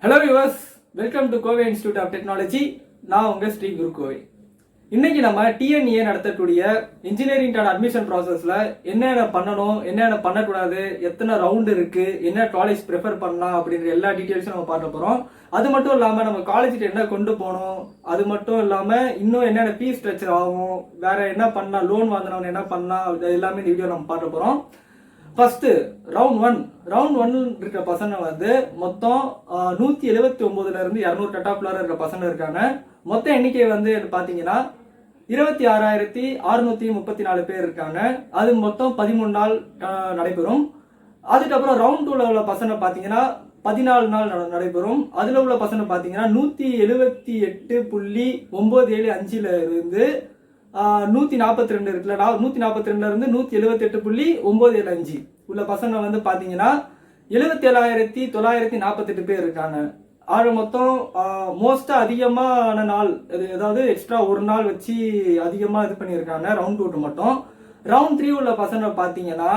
Hello viewers, welcome to Kovai institute of technology. நான் உங்கள் ஸ்ரீ குரு கோவை. இன்னைக்கு நம்ம டிஎன்ஏ நடத்தக்கூடிய இன்ஜினியரிங் அட்மிஷன் ப்ராசஸில் என்னென்ன பண்ணணும், என்னென்ன பண்ணக்கூடாது, எத்தனை ரவுண்டு இருக்குது, என்ன காலேஜ் ப்ரிஃபர் பண்ணலாம் அப்படின்ற எல்லா டீட்டெயில்ஸும் நம்ம பார்க்க போகிறோம். அது மட்டும் இல்லாமல் நம்ம காலேஜுக்கு என்ன கொண்டு போகணும், அது மட்டும் இல்லாமல் இன்னும் என்னென்ன ஃபீஸ் ஸ்ட்ரக்சர் ஆகும், வேறு என்ன பண்ணலாம், லோன் வாங்கினவங்க என்ன பண்ணலாம், அது எல்லாமே இந்த வீடியோ நம்ம பார்க்க போகிறோம். ஃபர்ஸ்ட் ரவுண்ட் ஒன் இருக்கிற பசங்க வந்து மொத்தம் 179 இருந்து 200 கட் ஆஃப்ல இருக்கிற பசங்க இருக்காங்க. மொத்த எண்ணிக்கை வந்து பாத்தீங்கன்னா 26,634 பேர் இருக்காங்க. அது மொத்தம் 13 நாள் நடைபெறும். அதுக்கப்புறம் ரவுண்ட் 2ல உள்ள பசங்க பாத்தீங்கன்னா 14 நாள் நடைபெறும். அதுல உள்ள பசங்க பாத்தீங்கன்னா 178.975 இருந்து 142 இருக்குல்ல, 142 இருந்து 178.975 உள்ள பசங்க வந்து பாத்தீங்கன்னா 77,948 பேர் இருக்காங்க. ஆக மொத்தம் மோஸ்டா அதிகமான நாள், அதாவது எக்ஸ்ட்ரா ஒரு நாள் வச்சு அதிகமா இது பண்ணியிருக்காங்க ரவுண்ட் 2 மட்டும். ரவுண்ட் 3 உள்ள பசங்க பாத்தீங்கன்னா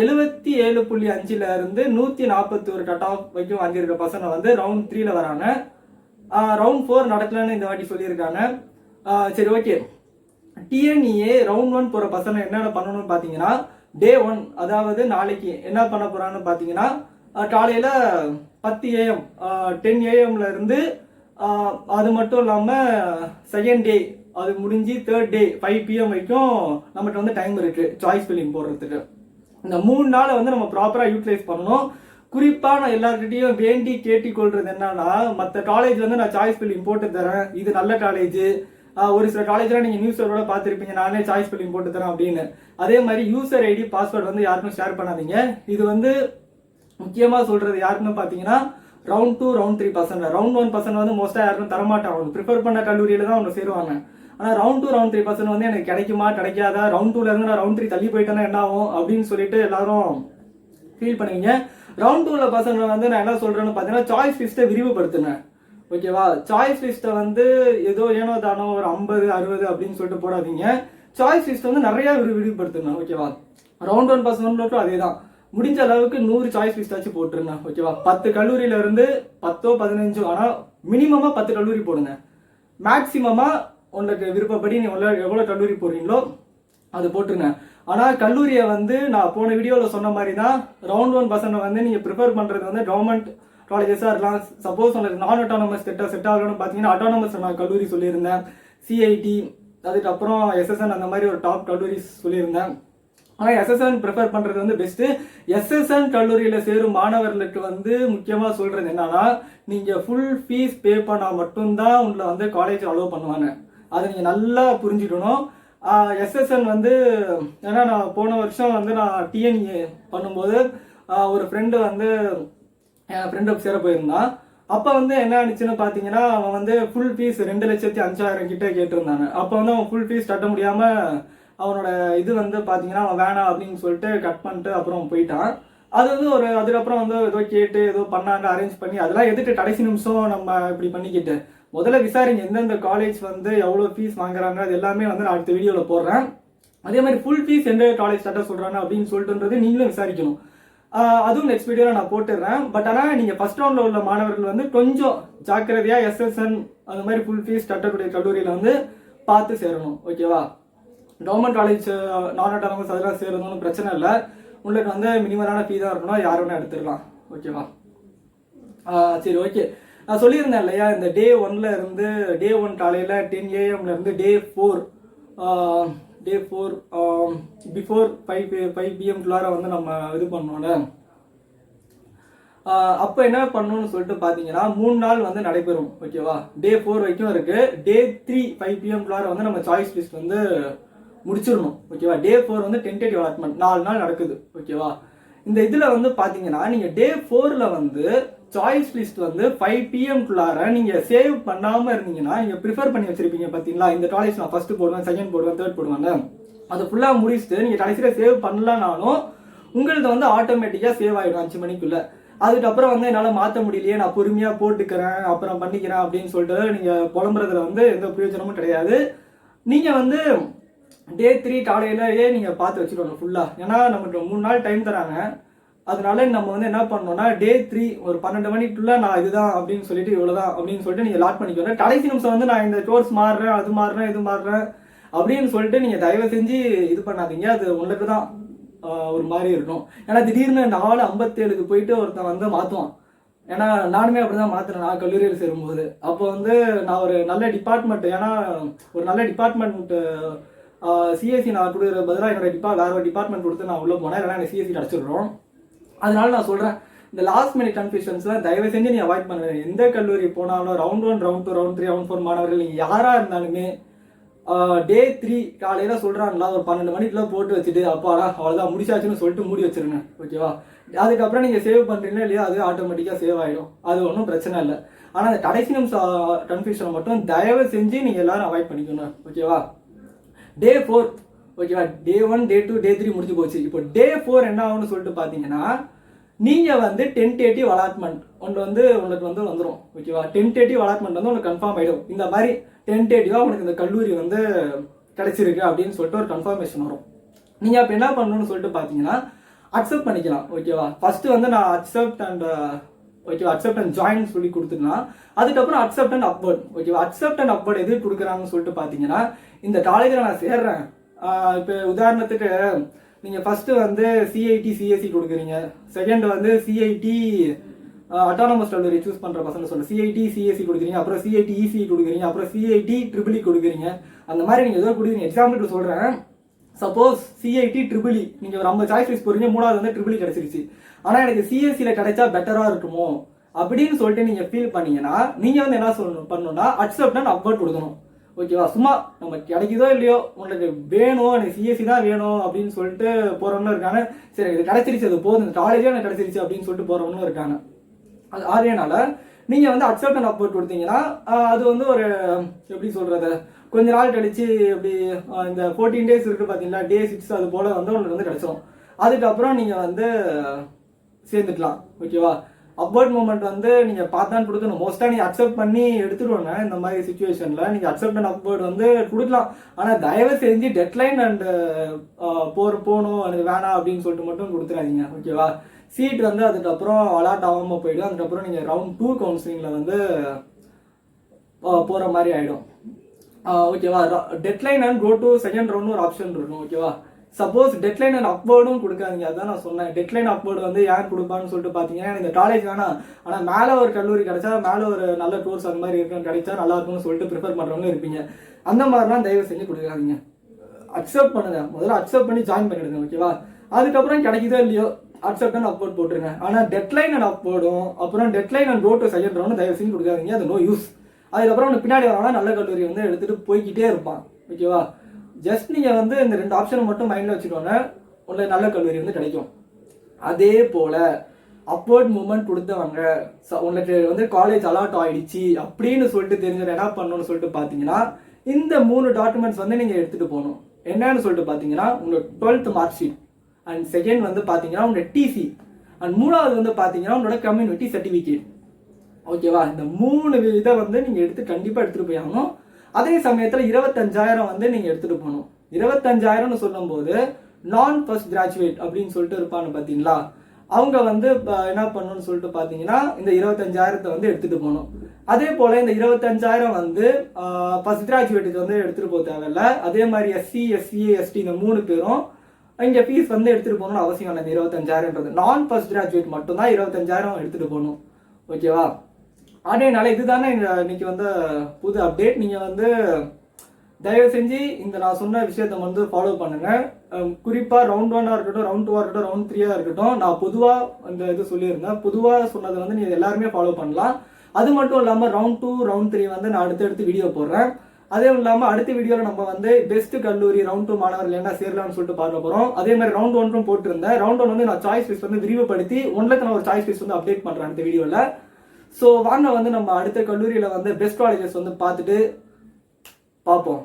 77.5 இருந்து 141 கட் ஆஃப் வரைக்கும் வாங்கியிருக்க பசங்க வந்து ரவுண்ட் 3ல வராங்க. ரவுண்ட் 4 நடக்கலன்னு இந்த வாட்டி சொல்லியிருக்காங்க. சரி, ஓகே. டிஎன்ஏ ரவுண்ட் 1 போற பசங்க என்னென்ன பண்ணணும்னு பாத்தீங்கன்னா, டே 1 அதாவது நாளைக்கு என்ன பண்ண போறாங்கன்னு பாத்தீங்கன்னா, காலையில 10 AM 10 AMல இருந்து அது மட்டும் இல்லாம செகண்ட் டே அது முடிஞ்சு தேர்ட் டே 5 PM வரைக்கும் நம்மகிட்ட வந்து டைம் இருக்கு சாய்ஸ் ஃபில்லிங் போடுறதுக்கு. இந்த 3 நாளை வந்து நம்ம ப்ராப்பரா யூட்டிலைஸ் பண்ணணும். குறிப்பா நான் எல்லார்கிட்டையும் வேண்டி கேட்டிக்கொள்றது என்னன்னா, மற்ற காலேஜ் வந்து நான் சாய்ஸ் ஃபில்லிங் போட்டு தரேன், இது நல்ல காலேஜ். ஒரு சில காலேஜ்ல நீங்க நியூஸ்ல பார்த்துருப்பீங்க, நானே சாய்ஸ் ஃபில்லிங் போட்டு தரேன் அப்படின்னு. அதே மாதிரி யூசர் ஐடி பாஸ்வேர்டு வந்து யாருக்கும் ஷேர் பண்ணாதீங்க. இது வந்து முக்கியமா சொல்றது யாருன்னு பாத்தீங்கன்னா, ரவுண்ட் 2 ரவுண்ட் 3 பசங்க. ரவுண்ட் 1 பசங்க வந்து மோஸ்டா யாருக்கும் தரமாட்டாங்க, அவங்க ப்ரிஃபர் பண்ண கல்லூரியில தான் அவங்க சேருவாங்க. ஆனா ரவுண்ட் 2 ரவுண்ட் 3 பசங்க வந்து எனக்கு கிடைக்குமா கிடைக்காதா, ரவுண்ட் 2ல இருந்து நான் ரவுண்ட் 3 தள்ளி போயிட்டேன்னா என்ன ஆகும் அப்படின்னு சொல்லிட்டு எல்லாரும் ஃபீல் பண்ணுவீங்க. ரவுண்ட் 2ல பசங்க வந்து நான் என்ன சொல்றேன்னு பாத்தீங்கன்னா, சாய்ஸ் லிஸ்ட்டை விரிவுபடுத்துங்க. ஓகேவா? சாய்ஸ் லிஸ்ட்டை வந்து ஏதோ ஏனோ தானோ ஒரு 50 60 அப்படின்னு சொல்லிட்டு போடாதீங்க. சாய்ஸ் லிஸ்ட் வந்து நிறைய விரிவுபடுத்துங்க. ஓகேவா? ரவுண்ட் 1 பசங்க அதே தான், முடிஞ்ச அளவுக்கு 100 சாய்ஸ் லிஸ்ட் ஆச்சு போட்டுருங்க. ஓகேவா? 10 கல்லூரியில இருந்து 10 15, ஆனா மினிமமா 10 கல்லூரி போடுங்க. மேக்சிமமா உங்களுக்கு விருப்பப்படி நீ எவ்வளவு கல்லூரி போடுறீங்களோ அது போட்டுருங்க. ஆனா கல்லூரியை வந்து நான் போன வீடியோல சொன்ன மாதிரி தான், ரவுண்ட் 1 பசங்க வந்து நீங்க ப்ரிஃபர் பண்றது வந்து கவர்மெண்ட் காலேஜஸா இருக்கலாம். சப்போஸ் உங்களுக்கு நான் அட்டானமஸ் செட் ஆகணும்னு பாத்தீங்கன்னா, அட்டானமஸ் நான் கல்லூரி சொல்லியிருந்தேன், சிஐடி, அதுக்கப்புறம் எஸ்எஸ்என், அந்த மாதிரி ஒரு டாப் கல்லூரி சொல்லியிருந்தேன். ஆனால் எஸ்எஸ்என் ப்ரிஃபர் பண்றது வந்து பெஸ்ட். எஸ்எஸ்என் கல்லூரியில சேரும் மாணவர்களுக்கு வந்து முக்கியமா சொல்றது என்னன்னா, நீங்க ஃபுல் ஃபீஸ் பே பண்ணா மட்டும்தான் உங்களை வந்து காலேஜ் அலோவ் பண்ணுவாங்க. அதை நீங்க நல்லா புரிஞ்சுக்கணும். எஸ்எஸ்என் வந்து, ஏன்னா நான் போன வருஷம் வந்து நான் டிஎன்ஏ பண்ணும்போது ஒரு ஃப்ரெண்டு வந்து என் ஃப்ரெண்டு சேர போயிருந்தான். அப்போ வந்து என்ன ஆனிச்சுன்னு பார்த்தீங்கன்னா, அவன் வந்து ஃபுல் ஃபீஸ் 2,05,000 கிட்ட கேட்டிருந்தாங்க. அப்போ வந்து அவன் ஃபுல் ஃபீஸ் கட்ட முடியாம அவனோட இது வந்து பார்த்தீங்கன்னா அவன் வேணாம் அப்படின்னு சொல்லிட்டு கட் பண்ணிட்டு அப்புறம் போயிட்டான். அது வந்து அதுக்கப்புறம் வந்து ஏதோ கேட்டு ஏதோ பண்ணாங்க, அரேஞ்ச் பண்ணி. அதெல்லாம் எதுக்கு கடைசி நிமிஷம் நம்ம இப்படி பண்ணிக்கிட்டு, முதல்ல விசாரிங்க எந்தெந்த காலேஜ் வந்து எவ்வளோ ஃபீஸ் வாங்குறாங்க, அது எல்லாமே வந்து நான் அடுத்த வீடியோவில் போடுறேன். அதே மாதிரி ஃபுல் ஃபீஸ் எந்த காலேஜ் கட்ட சொல்றாங்க அப்படின்னு சொல்லிட்டுன்றது நீங்களும் விசாரிக்கணும். அதுவும் நெக்ஸ்ட் வீடியோவில் நான் போட்டுடுறேன். பட் ஆனால் நீங்கள் ஃபர்ஸ்ட் ரவுண்டில் உள்ள மாணவர்கள் வந்து கொஞ்சம் ஜாக்கிரதையா எஸ்எஸ்என் அந்த மாதிரி ஃபுல் ஃபீஸ் கட்டக்கூடிய கல்லூரியில் வந்து பார்த்து சேரணும். ஓகேவா? கவர்மெண்ட் காலேஜ் நான் அட்டானமஸ் அதெல்லாம் சேரணும்னு பிரச்சனை இல்லை. உங்களுக்கு வந்து மினிமலான ஃபீ தான் இருக்கணும், யார் வேணா எடுத்துடலாம். ஓகேவா? சரி, ஓகே. நான் சொல்லியிருந்தேன் இல்லையா, இந்த டே 1ல இருந்து டே 1 காலையில் 10 AM இருந்து டே 4 பிஃபோர் 5 PM வந்து நம்ம இது பண்ணோம்ல. அப்போ என்ன பண்ணணும்னு சொல்லிட்டு பார்த்தீங்கன்னா, 3 நாள் வந்து நடைபெறும். ஓகேவா? டே 4 வரைக்கும் இருக்கு. டே 3 5 PM வந்து நம்ம சாய்ஸ் லிஸ்ட் வந்து முடிச்சிடணும். ஓகேவா? டே 4 வந்து டென்டேட்டிவ் அலாட்மெண்ட் 4 நாள் நடக்குது. ஓகேவா? இந்த இதுல வந்து பாத்தீங்கன்னா, நீங்க டே 4ல வந்து சாய்ஸ் லிஸ்ட் வந்து 5 PM நீங்க சேவ் பண்ணாம இருந்தீங்கன்னா, நீங்க ப்ரிஃபர் பண்ணி வச்சிருப்பீங்க பாத்தீங்களா, இந்த காலேஜ் நான் ஃபர்ஸ்ட் போடுவேன், செகண்ட் போடுவேன், தேர்ட் போடுவாங்க, அது ஃபுல்லா முடிச்சுட்டு நீங்க கடைசியில சேவ் பண்ணலனாலும் உங்களுக்கு வந்து ஆட்டோமேட்டிக்கா சேவ் ஆயிடும் 5 மணிக்குள்ள. அதுக்கப்புறம் வந்து என்னால மாத்த முடியலையே, நான் பொறுமையா போட்டுக்கிறேன், அப்புறம் பண்ணிக்கிறேன் அப்படின்னு சொல்லிட்டு நீங்க புலம்புறதுல வந்து எந்த பிரயோஜனமும் கிடையாது. நீங்க வந்து டே 3 காலையிலேயே நீங்க பார்த்து வச்சுக்கணும் ஃபுல்லா. ஏன்னா நமக்கு 3 நாள் டைம் தராங்க. அதனால நம்ம வந்து என்ன பண்ணோம்னா டே 3 ஒரு 12 மணிக்குள்ள நான் இதுதான் அப்படின்னு சொல்லிட்டு இவ்வளவுதான் அப்படின்னு சொல்லிட்டு நீங்க லாக் பண்ணிக்கோங்க. கடைசி நிமிஷம் வந்து நான் இந்த கோர்ஸ் மாறுறேன், அது மாறுறேன், இது மாறுறேன் அப்படின்னு சொல்லிட்டு நீங்க தயவு செஞ்சு இது பண்ணாதீங்க. அது உங்களுக்கு தான் ஒரு மாதிரி இருக்கும். ஏன்னா திடீர்னு 4:57க்கு போயிட்டு ஒருத்தன் வந்து மாத்துவான். ஏன்னா நானுமே அப்படிதான் மாத்தினேன் நான் கல்லூரியில் சேரும்போது. அப்போ வந்து நான் ஒரு நல்ல டிபார்ட்மெண்ட், ஏன்னா ஒரு நல்ல டிபார்ட்மெண்ட் சிஎஸ்சி நான் கொடுக்குற பதிலாக என்னோட வேற ஒரு டிபார்ட்மெண்ட் கொடுத்து நான் உள்ள போனேன். இல்லைன்னா எனக்கு சிஎஸ்சி கிடச்சிடுறோம். அதனால நான் சொல்றேன், இந்த லாஸ்ட் மினிட் கன்ஃபியூஷன்ஸ்லாம் தயவு செஞ்சு நீ அவாய்ட் பண்ணுங்க. எந்த கல்லூரி போனாலும் ரவுண்ட் 1, ரவுண்ட் 2, ரவுண்ட் 3, ரவுண்ட் 4 மாணவர்கள் நீங்க யாரா இருந்தாலுமே டே 3 காலையில சொல்றாங்களா ஒரு 12 மணிக்குள்ள போட்டு வச்சுட்டு அப்பாடா அவ்வளவுதான் முடிச்சாச்சுன்னு சொல்லிட்டு மூடி வச்சிருங்க. ஓகேவா? அதுக்கப்புறம் நீங்க சேவ் பண்றீங்களா இல்லையா, அது ஆட்டோமேட்டிக்கா சேவ் ஆயிடும். அது ஒன்றும் பிரச்சனை இல்லை. ஆனா அந்த கடைசி நிமிஷம் கன்ஃபியூஷனை மட்டும் தயவு செஞ்சு நீங்க எல்லாரும் அவாய்ட் பண்ணிக்கணும். ஓகேவா? டே 4 ஓகேவா, டே 1, டே 2, டே 3 முடிஞ்சு போச்சு. இப்போ டே 4 என்ன ஆகும்னு சொல்லிட்டு பாத்தீங்கன்னா, நீங்க வந்து டென்டேட்டிவ் அலாட்மெண்ட் உங்களுக்கு வந்து வந்துடும். ஓகேவா? டென்டேட்டிவ் அலாட்மெண்ட் வந்து உங்களுக்கு கன்ஃபார்ம் ஆயிடும். இந்த மாதிரி டென்டேட்டிவா உங்களுக்கு இந்த கல்லூரி வந்து கிடைச்சிருக்கு அப்படின்னு சொல்லிட்டு ஒரு கன்ஃபர்மேஷன் வரும். நீங்க அப்ப என்ன பண்ணணும்னு சொல்லிட்டு பாத்தீங்கன்னா அக்செப்ட் பண்ணிக்கலாம். ஓகேவா? ஃபர்ஸ்ட் வந்து நான் அக்செப்ட் அண்ட் ஜாயின் சொல்லி கொடுத்துக்கலாம். அதுக்கப்புறம் அக்செப்ட் அண்ட் அப்வர்ட். ஓகேவா? அக்செப்ட் அண்ட் அப்வர்ட் எது கொடுக்குறாங்கன்னு சொல்லிட்டு பாத்தீங்கன்னா, இந்த காலேஜில் நான் சேர்றேன். இப்போ உதாரணத்துக்கு நீங்க ஃபர்ஸ்ட் வந்து சிஐடி சிஎஸ்சி கொடுக்குறீங்க, செகண்ட் வந்து சிஐடி அட்டானமஸ் கல்லூரி சூஸ் பண்ற பசங்க சொல்ல சிஐடி சிஎஸ்சி கொடுக்குறீங்க, அப்புறம் சிஐடி இசி கொடுக்குறீங்க, அப்புறம் சிஐடி ட்ரிபிள் கொடுக்குறீங்க. அந்த மாதிரி நீங்க ஏதோ கொடுக்குறீங்க. எக்ஸாம்பிளுக்கு சொல்றேன், சப்போஸ் சிஐடி ட்ரிபிள் நீங்க ஒரு 50 சாய்ஸ் லிஸ்ட் போறீங்க, 3வது வந்து ட்ரிபிள் கிடைச்சிருச்சு. ஆனா எனக்கு சிஎஸ்சியில கிடைச்சா பெட்டரா இருக்குமோ அப்படின்னு சொல்லிட்டு நீங்க ஃபீல் பண்ணீங்கன்னா நீங்க வந்து என்ன பண்ணணும்னா அக்செப்ட் அண்ட் அப்வர்ட் கொடுக்கணும். ஓகேவா? சும்மா நம்ம கிடைக்குதோ இல்லையோ உங்களுக்கு வேணும், எனக்கு சிஎஸ்சி தான் வேணும் அப்படின்னு சொல்லிட்டு போறவங்களும் இருக்காங்க. சரி இது கிடைச்சிருச்சு, அது போதும், இந்த காலேஜே எனக்கு கிடைச்சிருச்சு அப்படின்னு சொல்லிட்டு போறவங்களும் இருக்காங்க. அதனால நீங்க வந்து அக்செப்ட் அண்ட் அப்வர்ட் கொடுத்தீங்கன்னா அது வந்து ஒரு எப்படி சொல்றது, கொஞ்ச நாள் கழிச்சு எப்படி இந்த 14 days இருக்கு பாத்தீங்களா, டே 6 அது போல வந்து உங்களுக்கு வந்து கிடைச்சிடும். அதுக்கப்புறம் நீங்க வந்து சேர்ந்துக்கலாம். ஓகேவா? அப்வர்ட் மூவ்மெண்ட் வந்து நீங்க பார்த்தான் கொடுக்கணும். மோஸ்டா நீங்க அக்செப்ட் பண்ணி எடுத்துருவாங்க. இந்த மாதிரி சிச்சுவேஷன்ல நீங்க அக்செப்ட் அண்ட் அப்வர்ட் வந்து கொடுக்கலாம். ஆனா தயவு செஞ்சு டெட்லைன் அண்ட் போகணும் எனக்கு வேணாம் அப்படின்னு சொல்லிட்டு மட்டும் கொடுத்துறாதீங்க. ஓகேவா? சீட் வந்து அதுக்கப்புறம் அலாட் ஆகாம போயிடும். அதுக்கப்புறம் நீங்க ரவுண்ட் 2 கவுன்சிலிங்ல வந்து போற மாதிரி ஆயிடும். ஓகேவா? Deadline and go to second round ஒரு ஆப்ஷன் இருக்கும். ஓகேவா? சப்போஸ் டெட்லைன் அண்ட் அப்வர்டும் கொடுக்காதீங்க. அதான் நான் சொன்னேன். டெட்லைன் அப்வர்டு வந்து யார் கொடுப்பான்னு சொல்லிட்டு பாத்தீங்கன்னா, இந்த காலேஜ் வேணாம் ஆனா மேல ஒரு கல்லூரி கிடைச்சா, மேல ஒரு நல்ல கோர்ஸ் அந்த மாதிரி இருக்கும் கிடைச்சா நல்லா இருக்கும்னு சொல்லிட்டு ப்ரிஃபர் பண்றவங்க இருப்பீங்க. அந்த மாதிரிலாம் தயவு செஞ்சு கொடுக்காதீங்க. அக்செப்ட் பண்ணுங்க. முதல்ல அக்செப்ட் பண்ணி ஜாயின் பண்ணிடுங்க. ஓகேவா? அதுக்கப்புறம் கிடைக்குதோ இல்லையோ அக்செப்ட் அண்ட் அப்வர்ட் போட்டுருங்க. ஆனா டெட்லைன் அண்ட் அப்வர்டும் அப்புறம் deadline and go to second round தயவு செஞ்சு கொடுக்காதீங்க. அது நோ யூஸ். அதுக்கப்புறம் பின்னாடி வரவங்க நல்ல கல்லூரி வந்து எடுத்துட்டு போய்கிட்டே இருப்பான். ஓகேவா? ஜஸ்ட் நீங்க வந்து இந்த 2 ஆப்ஷன் மட்டும் மைண்ட்ல வச்சுக்கோங்க, உங்களுக்கு நல்ல கல்லூரி வந்து கிடைக்கும். அதே போல அப்வர்ட் மூவ்மெண்ட் கொடுத்தவங்க உங்களுக்கு வந்து காலேஜ் அலாட் ஆயிடுச்சு அப்படின்னு சொல்லிட்டு தெரிஞ்சது என்ன பண்ணணும்னு சொல்லிட்டு பாத்தீங்கன்னா, இந்த 3 டாக்குமெண்ட்ஸ் வந்து நீங்க எடுத்துட்டு போகணும். என்னன்னு சொல்லிட்டு பாத்தீங்கன்னா, உங்களோட 12th mark sheet, and second வந்து பாத்தீங்கன்னா உங்களோட டிசி, அண்ட் 3வது வந்து பாத்தீங்கன்னா உங்களோட கம்யூனிட்டி சர்டிபிகேட். ஓகேவா? இந்த 3 இதை வந்து நீங்க கண்டிப்பா எடுத்துட்டு போய் ஆகணும். அதே சமயத்துல 25,000 வந்து நீங்க எடுத்துட்டு போகணும். 25,000 சொல்லும் போது நான் ஃபர்ஸ்ட் கிராஜுவேட் அப்படின்னு சொல்லிட்டு இருப்பாங்க பாத்தீங்களா, அவங்க வந்து என்ன பண்ணணும்னு சொல்லிட்டு பாத்தீங்கன்னா இந்த 25,000 வந்து எடுத்துட்டு போகணும். அதே போல இந்த 25,000 வந்து ஃபர்ஸ்ட் கிராஜுவேட்டுக்கு வந்து எடுத்துட்டு போக தேவையில்ல. அதே மாதிரி எஸ்சி, எஸ்சி, எஸ்டி இந்த 3 பேரும் இங்க ஃபீஸ் வந்து எடுத்துட்டு போகணும்னு அவசியம் இல்லை. இந்த 25,000 நான் ஃபர்ஸ்ட் கிராஜுவேட் மட்டும் தான் 25,000 எடுத்துட்டு போகணும். ஓகேவா? அதனால இதுதானே இன்னைக்கு வந்து புது அப்டேட். நீங்க வந்து தயவு செஞ்சு இந்த நான் சொன்ன விஷயத்த வந்து ஃபாலோ பண்ணுங்க. குறிப்பா ரவுண்ட் 1 இருக்கட்டும், ரவுண்ட் 2 இருக்கட்டும், ரவுண்ட் 3 இருக்கட்டும், நான் பொதுவா இந்த இது சொல்லியிருந்தேன். பொதுவா சொன்னதை வந்து நீங்க எல்லாருமே ஃபாலோ பண்ணலாம். அது மட்டும் இல்லாம ரவுண்ட் 2, ரவுண்ட் 3 வந்து நான் அடுத்தடுத்து வீடியோ போடுறேன். அதே இல்லாம அடுத்த வீடியோல நம்ம வந்து பெஸ்ட் கல்லூரி ரவுண்ட் 2 மாணவர்கள் என்ன சேரலாம்னு சொல்லிட்டு பார்க்க போறோம். அதே மாதிரி ரவுண்ட் 1 போட்டிருந்தேன். ரவுண்ட் 1 வந்து நான் சாய்ஸ் லிஸ்ட் வந்து விரிவுபடுத்தி உங்களுக்கு நான் ஒரு சாய்ஸ் லிஸ்ட் வந்து அப்டேட் பண்றேன் அடுத்த வீடியோல. ஸோ வாங்க வந்து நம்ம அடுத்த கல்லூரியில வந்து பெஸ்ட் காலேஜஸ் வந்து பார்த்துட்டு பார்ப்போம்.